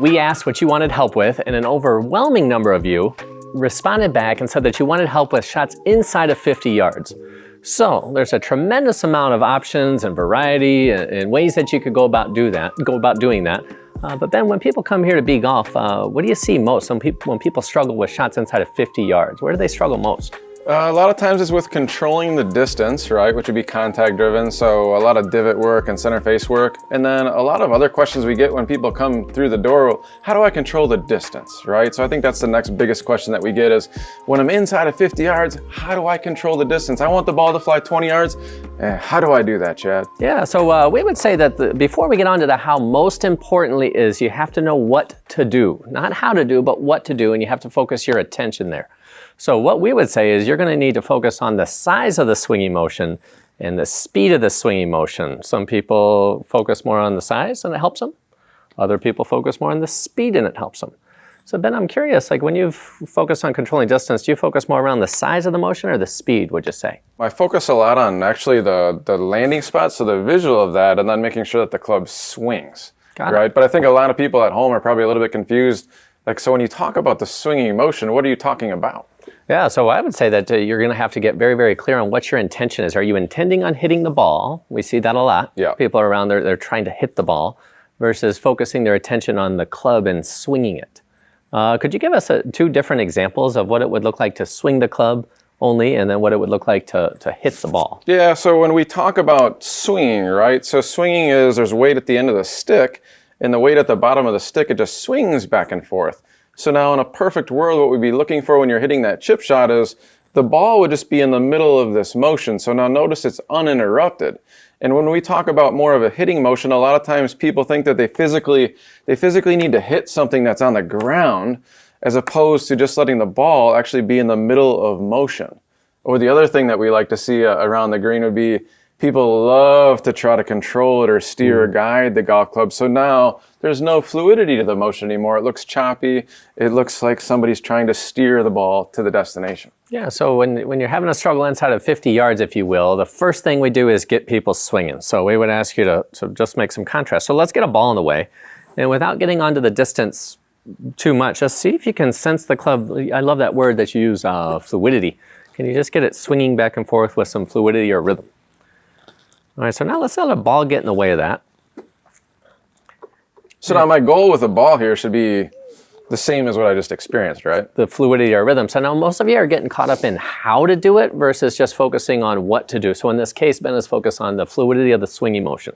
We asked what you wanted help with, and an overwhelming number of you responded back and said that you wanted help with shots inside of 50 yards. So there's a tremendous amount of options and variety and ways that you could go about doing that. But Ben, when people come here to B Golf, what do you see most when people struggle with shots inside of 50 yards? Where do they struggle most? A lot of times it's with controlling the distance, right, which would be contact driven, so a lot of divot work and center face work. And then a lot of other questions we get when people come through the door, how do I control the distance, right? So I think that's the next biggest question that we get is, when I'm inside of 50 yards, how do I control the distance? I want the ball to fly 20 yards. How do I do that, Chad? Yeah, so we would say that before we get on to the how, most importantly is you have to know what to do. Not how to do, but what to do, and you have to focus your attention there. So what we would say is you're going to need to focus on the size of the swinging motion and the speed of the swinging motion. Some people focus more on the size and it helps them. Other people focus more on the speed and it helps them. So Ben, I'm curious, like when you focus on controlling distance, do you focus more around the size of the motion or the speed, would you say? I focus a lot on actually the landing spot, so the visual of that, and then making sure that the club swings. Got right? it. But I think a lot of people at home are probably a little bit confused. Like, so when you talk about the swinging motion, what are you talking about? Yeah, so I would say that you're going to have to get very, very clear on what your intention is. Are you intending on hitting the ball? We see that a lot. Yeah. People are around there, they're trying to hit the ball versus focusing their attention on the club and swinging it. Could you give us two different examples of what it would look like to swing the club only and then what it would look like to hit the ball? Yeah, so when we talk about swinging, right? So swinging is there's weight at the end of the stick, and the weight at the bottom of the stick, it just swings back and forth. So now in a perfect world, what we'd be looking for when you're hitting that chip shot is the ball would just be in the middle of this motion. So now notice it's uninterrupted. And when we talk about more of a hitting motion, a lot of times people think that they physically need to hit something that's on the ground as opposed to just letting the ball actually be in the middle of motion. Or the other thing that we like to see around the green would be people love to try to control it or steer or guide the golf club. So now there's no fluidity to the motion anymore. It looks choppy. It looks like somebody's trying to steer the ball to the destination. Yeah, so when you're having a struggle inside of 50 yards, if you will, the first thing we do is get people swinging. So we would ask you to just make some contrast. So let's get a ball in the way. And without getting onto the distance too much, just see if you can sense the club. I love that word that you use, fluidity. Can you just get it swinging back and forth with some fluidity or rhythm? All right, so now let's let a ball get in the way of that. So now my goal with the ball here should be the same as what I just experienced, right? The fluidity or rhythm. So now most of you are getting caught up in how to do it versus just focusing on what to do. So in this case, Ben is focused on the fluidity of the swinging motion.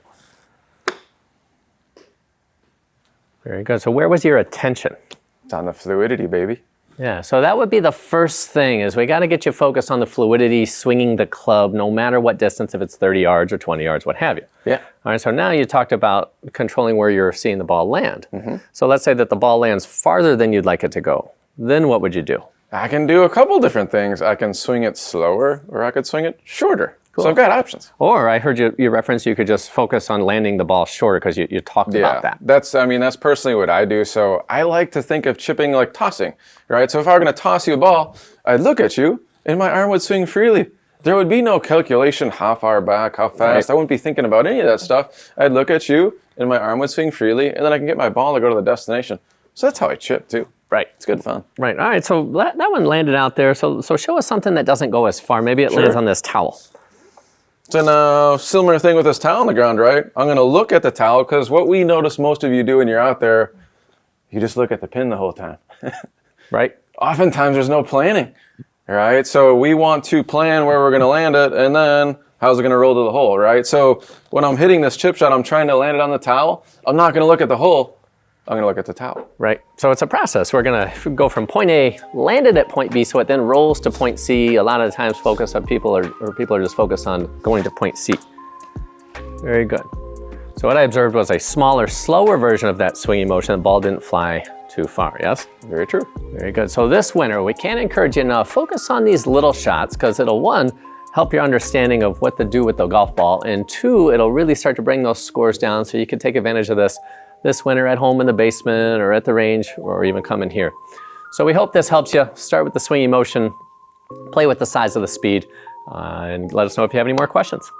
Very good. So where was your attention? It's on the fluidity, baby. Yeah, so that would be the first thing is we got to get you focused on the fluidity, swinging the club, no matter what distance, if it's 30 yards or 20 yards, what have you. Yeah. All right, so now you talked about controlling where you're seeing the ball land. Mm-hmm. So let's say that the ball lands farther than you'd like it to go. Then what would you do? I can do a couple different things. I can swing it slower or I could swing it shorter. Cool. So I've got options. Or I heard you reference you could just focus on landing the ball shorter because you talked about that. That's personally what I do. So I like to think of chipping like tossing, right? So if I were going to toss you a ball, I'd look at you and my arm would swing freely. There would be no calculation, how far back, how fast. Right. I wouldn't be thinking about any of that stuff. I'd look at you and my arm would swing freely and then I can get my ball to go to the destination. So that's how I chip too. Right. It's good fun. Right. All right. So that one landed out there. So show us something that doesn't go as far. Maybe it lands on this towel. So now, similar thing with this towel on the ground, right? I'm going to look at the towel because what we notice most of you do when you're out there, you just look at the pin the whole time. Right? Oftentimes there's no planning, right? So we want to plan where we're going to land it and then how's it going to roll to the hole, right? So when I'm hitting this chip shot, I'm trying to land it on the towel. I'm not going to look at the hole. I'm going to look at the towel. Right. So it's a process. We're going to go from point A, land it at point B, so it then rolls to point C. A lot of the times people are just focused on going to point C. Very good. So what I observed was a smaller, slower version of that swinging motion. The ball didn't fly too far, yes? Very true. Very good. So this winter, we can't encourage you enough. Focus on these little shots because it'll, one, help your understanding of what to do with the golf ball, and two, it'll really start to bring those scores down so you can take advantage of this winter at home in the basement or at the range or even come in here. So we hope this helps you. Start with the swinging motion, play with the size of the speed, and let us know if you have any more questions.